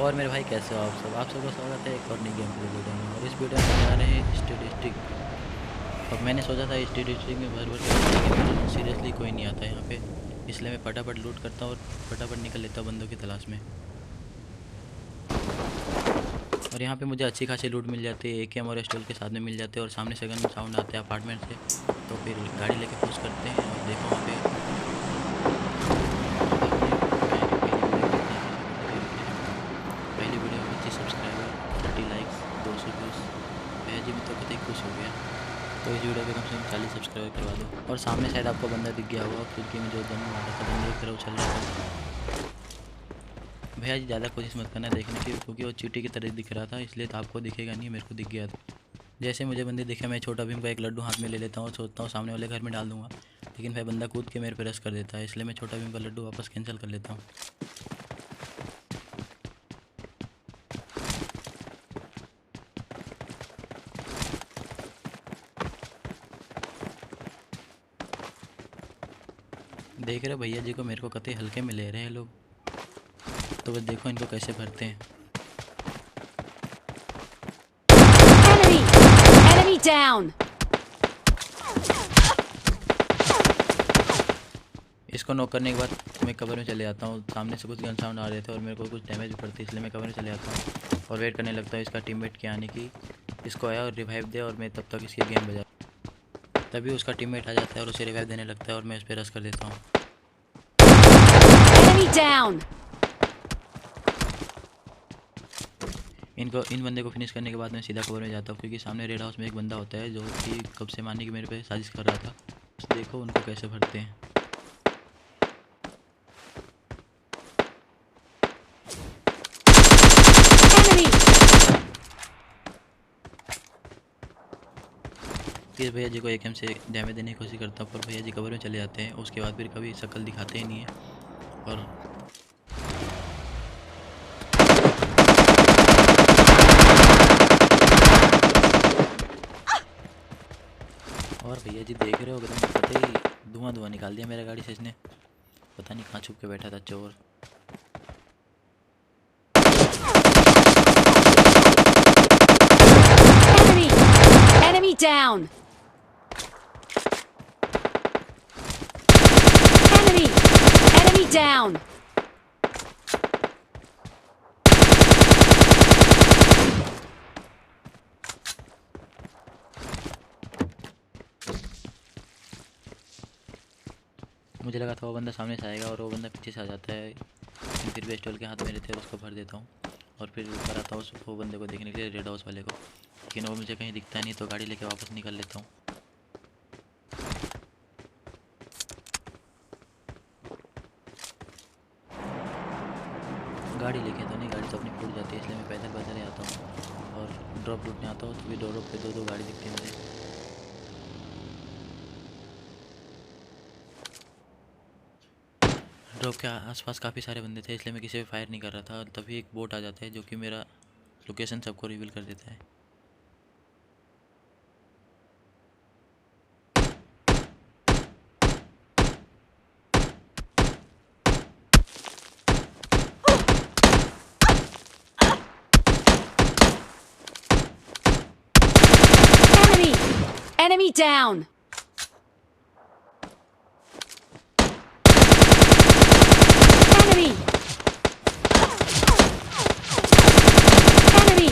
और मेरे भाई कैसे हो आप सबका स्वागत है एक और नई गेम प्ले वीडियो में। और इस वीडियो में जा रहे हैं स्टेटिस्टिक। और मैंने सोचा था स्टेटिस्टिक में भर भर के लेकिन सीरियसली कोई नहीं आता यहाँ पे, इसलिए मैं फटाफट लूट करता हूँ और फटाफट निकल लेता हूँ बंदों की तलाश में। और यहाँ पे मुझे अच्छी खासी लूट मिल जाती है, एकेएम और एस्टोल के साथ में मिल जाते हैं। और सामने से गन साउंड आते हैं अपार्टमेंट से, तो फिर गाड़ी लेके पुश करते हैं। और देखो वहाँ पे पहली वीडियो में 25 सब्सक्राइबर, 30 लाइक्स, 200 व्यूज़। भैया जी मैं तो कतई खुश हो गया। तो इस वीडियो पे कम से कम 40 सब्सक्राइबर करवा दो। और सामने शायद आपको बंदा दिख गया होगा, क्योंकि मैं जो गन मारा था बंदे की तरफ चल रहा था। भैया जी ज़्यादा कोशिश मत करना देखने की, क्योंकि वो चींटी की तरह दिख रहा था, इसलिए तो आपको दिखेगा नहीं, मेरे को दिख गया था। जैसे मुझे बंदे दिखे मैं छोटा भीम का एक लड्डू हाथ में ले लेता हूँ और सोचता हूँ सामने वाले घर में डाल दूंगा, लेकिन भाई बंदा कूद के मेरे पे रश कर देता है, इसलिए मैं छोटा भीम का लड्डू वापस कैंसिल कर लेता हूँ। देख रहे हो भैया जी को मेरे को कतई हल्के में ले रहे हैं लोग, तो बस देखो इनको कैसे भरते हैं। Enemy! Enemy down! इसको नॉक करने के बाद मैं कवर में चले जाता हूँ। सामने से कुछ गन साउंड आ रहे थे और मेरे को कुछ डैमेज भी पड़ती है, इसलिए मैं कवर में चले जाता हूँ और वेट करने लगता हूँ इसका टीममेट के आने की। इसको आया और रिवाइव दे, और मैं तब तक इसकी गेम बजा। तभी उसका टीममेट आ जाता है और उसे रिवाइव देने लगता है और मैं उस पर रश कर देता हूँ। Enemy down! इन बंदे को फिनिश करने के बाद मैं सीधा कवर में जाता हूँ, क्योंकि सामने रेड हाउस में एक बंदा होता है जो कि कब से मारने की मेरे पे साजिश कर रहा था। देखो उनको कैसे भरते हैं। Enemy! फिर भैया जी को एकेएम से डैमेज देने की कोशिश करता हूँ, पर भैया जी कवर में चले जाते हैं। उसके बाद फिर कभी शक्ल दिखाते ही नहीं है। और भैया जी देख रहे हो एकदम पता ही धुआं धुआं निकाल दिया मेरा गाड़ी से इसने। पता नहीं कहाँ छुप के बैठा था चोर। Enemy! Enemy down! Enemy! Enemy down! मुझे लगा था वो बंदा सामने से आएगा और वो बंदा पीछे से आ जाता है, लेकिन फिर भी स्टॉल के हाथ में रहते हैं, उसको भर देता हूँ। और फिर ऊपर आता हूँ वो बंदे को देखने के लिए, रेड हाउस वाले को, लेकिन वो मुझे कहीं दिखता नहीं, तो गाड़ी लेके वापस निकल लेता हूँ। गाड़ी लेके तो नहीं, गाड़ी तो अपनी फूट जाती है, इसलिए मैं पैदल पैदल ही आता हूँ। और ड्रॉप लूटने आता हूँ, तो भी ड्रॉप पे दो गाड़ी दिखती है मुझे। ड्रॉप के आसपास काफ़ी सारे बंदे थे, इसलिए मैं किसी पे फायर नहीं कर रहा था। तभी एक बोट आ जाता है जो कि मेरा लोकेशन सबको रिवील कर देता है। Enemy! Enemy down! Enemy! Enemy!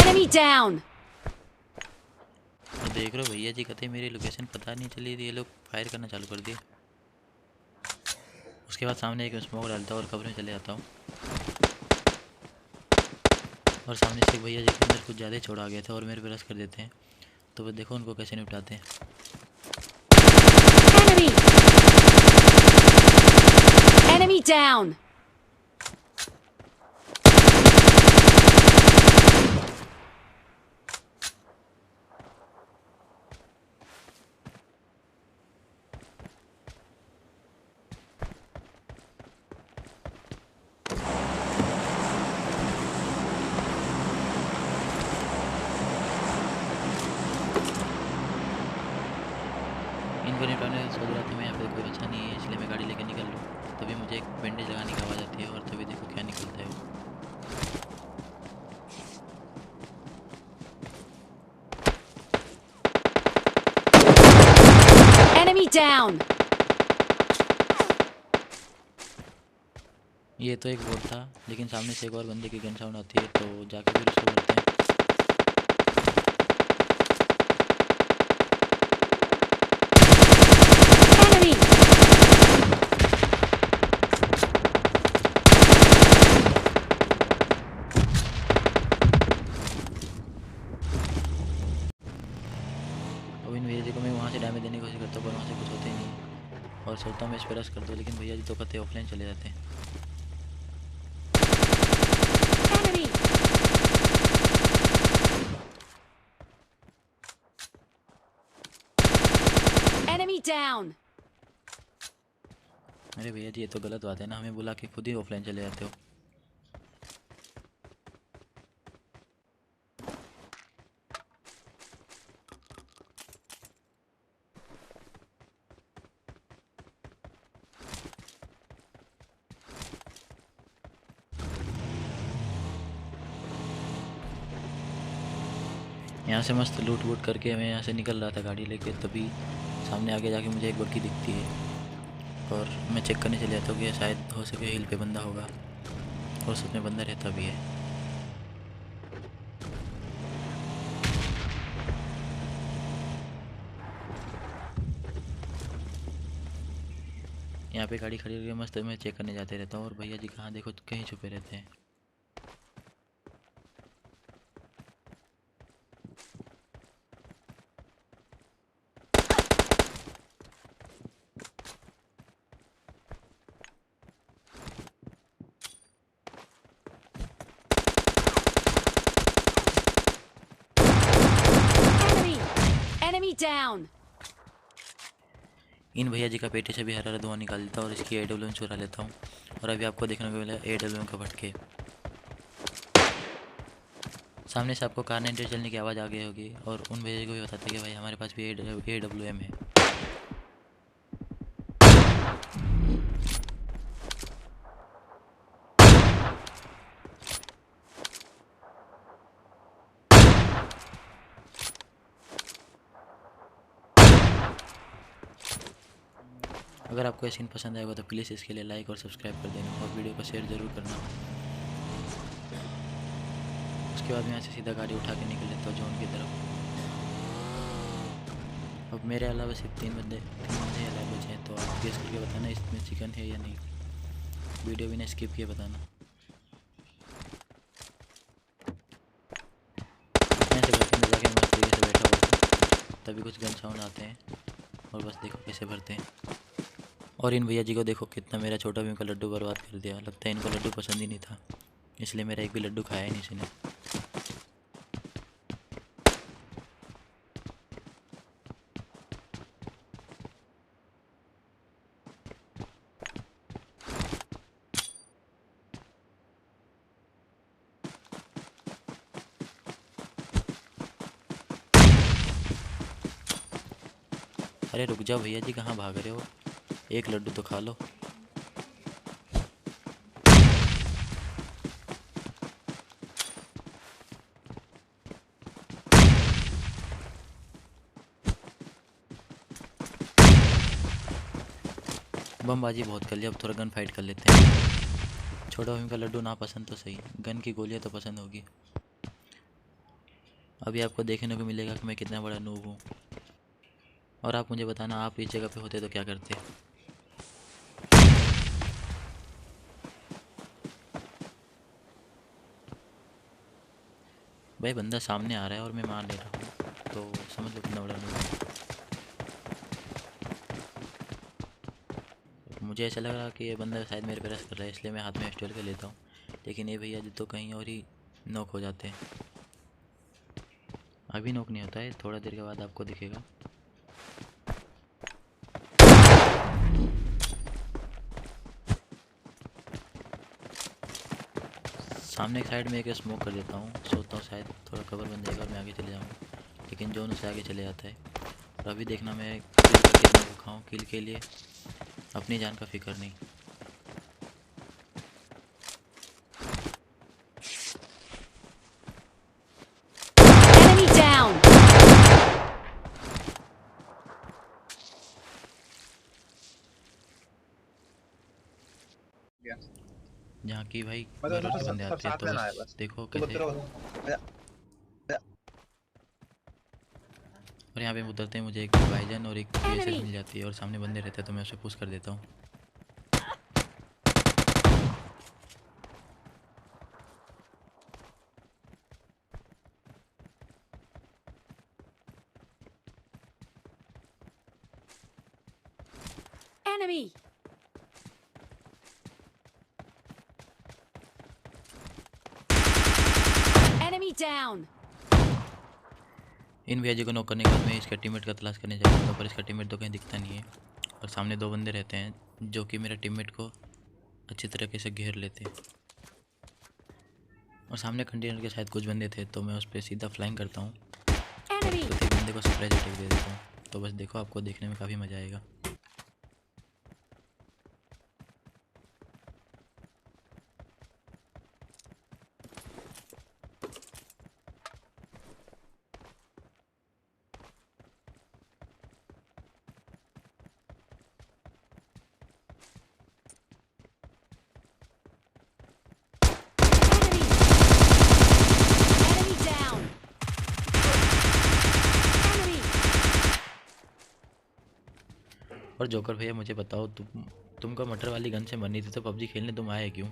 Enemy down! और देख रहे हो भैया जी कहते मेरी लोकेशन पता नहीं चली थी, ये लोग फायर करना चालू कर दिए। उसके बाद सामने एक स्मोक डालता हूँ और कवर में चले जाता हूँ। और सामने से भैया जी के अंदर कुछ ज़्यादा छोड़ आ गया था और मेरे पे रश कर देते हैं, तो वो देखो उनको कैसे निपटाते हैं। Enemy! Enemy down! इनको निपटाने का सोच रहा था मैं, यहाँ पे कोई बच्चा नहीं है, इसलिए मैं गाड़ी लेकर निकल लूँ। तभी मुझे एक बैंडेज लगाने की आवाज़ आती है और तभी देखो क्या निकलता है वो। down! ये तो एक बोट था, लेकिन सामने से एक और बंदे की गन साउंड आती है, तो जाके फिर उसको करते हैं। Enemy! अब इन भैया जी को मैं वहाँ से डैमेज देने की कोशिश करता हूँ, पर वहाँ से कुछ होते ही नहीं और सोचता हूँ मैं इस पर रश कर दूँ, लेकिन भैया जी तो कहते ऑफलाइन चले जाते हैं। Enemy! Enemy down! अरे भैया जी ये तो गलत बात है ना, हमें बुला के खुद ही ऑफलाइन चले जाते हो। यहाँ से मस्त लूट वूट करके मैं यहाँ से निकल रहा था गाड़ी लेके, तभी सामने आगे जाके मुझे एक बग्गी दिखती है और मैं चेक करने चले जाता हूँ कि शायद हो सके हिल पे बंदा होगा, और सच में बंदा रहता भी है। यहाँ पे गाड़ी खड़ी करके मस्त मैं चेक करने जाते रहता हूँ, और भैया जी कहाँ देखो कहीं छुपे रहते हैं। Enemy! Enemy down! इन भैया जी का पेटी से भी हरा हरा धुआं निकाल देता हूँ और इसकी AWM चुरा लेता हूँ, और अभी आपको देखने को मिला AWM का भटके। सामने से आपको कार 90 चलने की आवाज़ आ गई होगी, और उन भैया जी को भी बताते कि भाई हमारे पास भी AWM है। अगर आपको ये सीन पसंद आएगा तो प्लीज़ इसके लिए लाइक और सब्सक्राइब कर देना, और वीडियो को शेयर ज़रूर करना। उसके बाद मैं यहाँ से सीधा गाड़ी उठा के निकल लेता हूँ जोन की तरफ। अब मेरे अलावा सिर्फ तीन बंदे अलावा बचे हैं, तो आप गेस करके बताना इसमें चिकन है या नहीं। वीडियो भी ना स्किप किए बताना। मैं से घर के अंदर जाके मस्त तरीके से बैठा हुआ था, तभी कुछ गन साउंड आते हैं, और बस देखो कैसे भरते हैं। और इन भैया जी को देखो कितना मेरा छोटा भीम का लड्डू बर्बाद कर दिया। लगता है इनको लड्डू पसंद ही नहीं था, इसलिए मेरा एक भी लड्डू खाया ही नहीं इसने। अरे रुक जाओ भैया जी, कहाँ भाग रहे हो? एक लड्डू तो खा लो। बमबाजी बहुत कर लिया, अब थोड़ा गन फाइट कर लेते हैं। छोटा भीम का लड्डू ना पसंद तो सही, गन की गोलियां तो पसंद होगी। अभी आपको देखने को मिलेगा कि मैं कितना बड़ा नूब हूँ, और आप मुझे बताना आप इस जगह पे होते तो क्या करते। भाई बंदा सामने आ रहा है और मैं मार ले रहा हूँ, तो समझ लो कितना बड़ा नूब हूँ। मुझे ऐसा लग रहा कि ये बंदा शायद मेरे पे रश कर रहा है, इसलिए मैं हाथ में पिस्टल के लेता हूँ, लेकिन ये भैया जी तो कहीं और ही नॉक हो जाते हैं। अभी नॉक नहीं होता है, थोड़ा देर के बाद आपको दिखेगा। सामने एक साइड में एक स्मोक कर देता हूँ, सोचता हूँ शायद थोड़ा कवर बन जाएगा और मैं आगे चले जाऊँ, लेकिन जोन उससे आगे चले जाता है। और अभी देखना मैं किल का कितना भूखा हूँ, किल के लिए अपनी जान का फिक्र नहीं। Enemy down! जहाँ की भाई मतलब भर उनको भर के सब बंदे सब आते हैं। साथ तो लेना है बस बस। देखो तो कैसे। तेरे और यहाँ पे हम उतरते हैं, मुझे एक भाईजान और एक वीएसएस Enemy! मिल जाती है और सामने बंदे रहते हैं तो मैं उसे पुश कर देता हूँ। Enemy! Enemy down! इन भैया को नॉक करने के बाद मैं इसका टीममेट का तलाश करने जाता हूँ, पर इसका टीममेट तो कहीं दिखता नहीं है। और सामने दो बंदे रहते हैं जो कि मेरे टीममेट को अच्छी तरीके से घेर लेते हैं। और सामने कंटेनर के शायद कुछ बंदे थे तो मैं उस पर सीधा फ्लाइंग करता हूँ और Enemy! प्रत्येक बंदे को सरप्राइज अटैक दे देता हूँ। तो बस देखो, आपको देखने में काफ़ी मज़ा आएगा। Enemy! Enemy down! Enemy! और जोकर भैया मुझे बताओ, तुमको मटर वाली गन से मरनी थी तो पबजी खेलने तुम आए क्यों?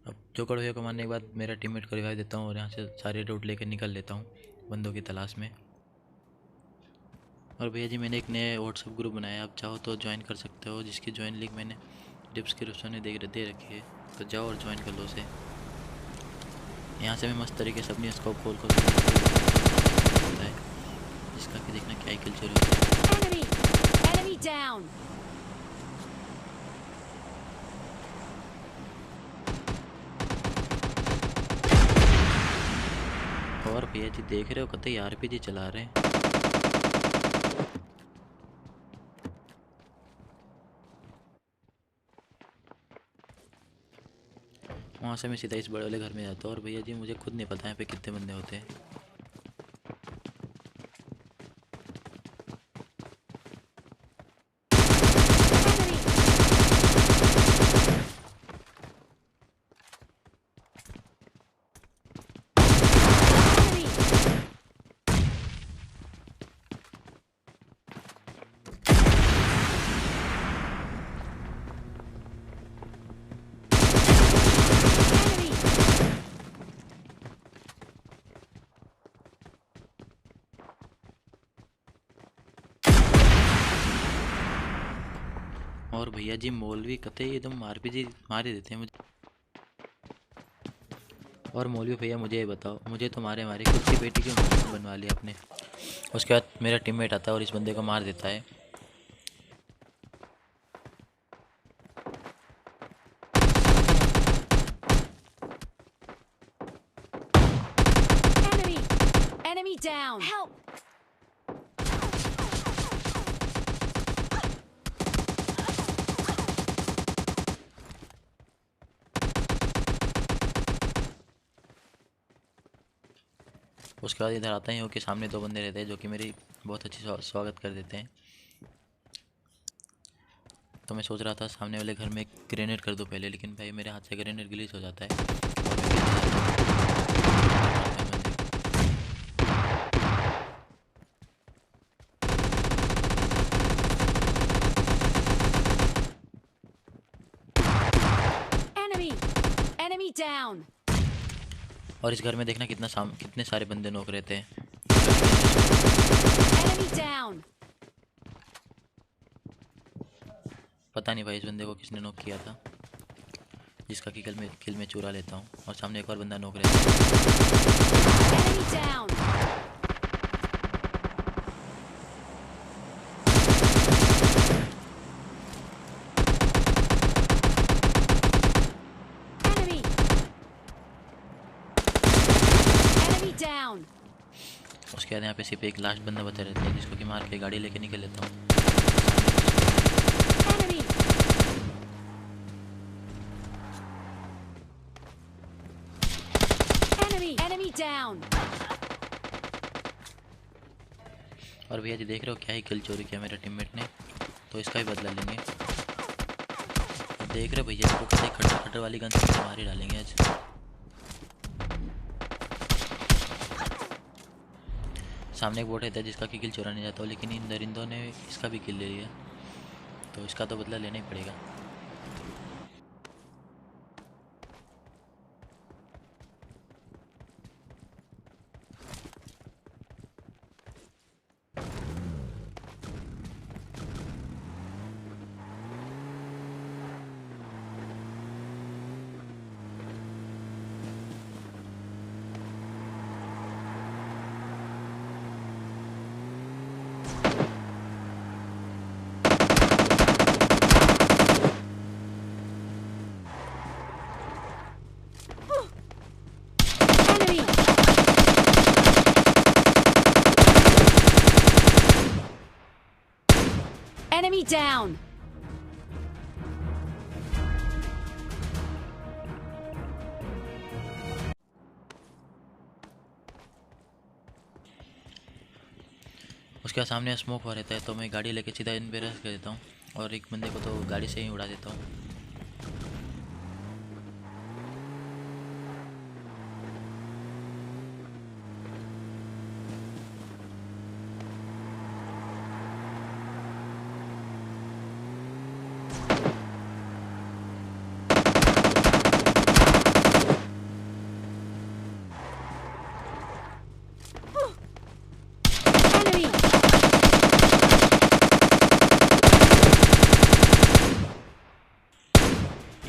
अब जोकर भैया को मारने के बाद मेरा टीममेट को रिवाइव देता हूँ और यहाँ से सारे रूट लेकर निकल लेता हूँ बंदों की तलाश में। और भैया जी, मैंने एक नया व्हाट्सएप ग्रुप बनाया, आप चाहो तो ज्वाइन कर सकते हो, जिसकी ज्वाइन लिंक मैंने डिस्क्रिप्शन में दे रखी है। तो जाओ और ज्वाइन कर लो उसे। यहाँ से मैं मस्त तरीके से अपनी स्कोप खोल होता है, जिसका कि देखना क्या ही किल चोरी होती है। Enemy! Enemy down! और भैया जी देख रहे हो, कतई आरपीजी चला रहे हैं। वहाँ से मैं सीधा इस बड़े वाले घर में जाता हूँ। और भैया जी मुझे खुद नहीं पता यहाँ पे कितने बंदे होते हैं। Enemy! Enemy! और भैया जी मौलवी कतई एकदम आरपीजी मार ही देते हैं मुझे। और मौलवी भैया मुझे ये बताओ, मुझे तो मारे खुद की बेटी क्यों बनवा लिया आपने? उसके बाद मेरा टीममेट आता है और इस बंदे को मार देता है। Enemy! Enemy down! Help! उसके बाद इधर आता ही हूँ कि सामने दो बंदे रहते हैं जो कि मेरी बहुत अच्छी स्वागत कर देते हैं। तो मैं सोच रहा था सामने वाले घर में एक ग्रेनेड कर दूँ पहले, लेकिन भाई मेरे हाथ से ग्रेनेड रिलीज हो जाता है और मैं गिर जाता हूँ। Enemy! Enemy down! और इस घर में देखना कितने सारे बंदे नोक रहते हैं। Enemy down! पता नहीं भाई इस बंदे को किसने नोक किया था, जिसका कि किल में चुरा लेता हूँ। और सामने एक और बंदा नोक रहता है। Enemy down! Enemy! Enemy down! उसके बाद यहाँ पे सिर्फ एक लास्ट बंदा बचा रहता है, जिसको कि मार के गाड़ी लेके निकल लेता हूँ। Enemy! Enemy! Enemy down! और भैया जी देख रहे हो क्या ही किल चोरी किया मेरे टीममेट ने, तो इसका भी बदला लेंगे। देख रहे भैया, इसको कहते खटर खटर वाली गन से मार ही डालेंगे आज। सामने एक बोट रहता है जिसका कि किल चुराने जाता हूँ, लेकिन इन दरिंदों ने इसका भी किल ले लिया, तो इसका तो बदला लेना ही पड़ेगा। Enemy! Enemy down! उसके सामने स्मोक हो रहता है, तो मैं गाड़ी लेके सीधा इन पे रश कर देता हूँ और एक बंदे को तो गाड़ी से ही उड़ा देता हूँ। Enemy!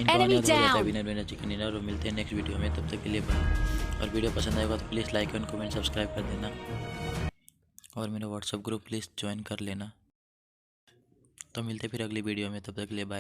इनको Enemy आने हो जाता है down! Winner winner chicken dinner. और मिलते हैं नेक्स्ट वीडियो में, तब तक के लिए बाय। और वीडियो पसंद आएगा तो please like and comment subscribe कर देना, और मेरा व्हाट्सअप ग्रुप प्लीज़ ज्वाइन कर लेना। तो मिलते हैं फिर अगली वीडियो में, तब तक के लिए बाय।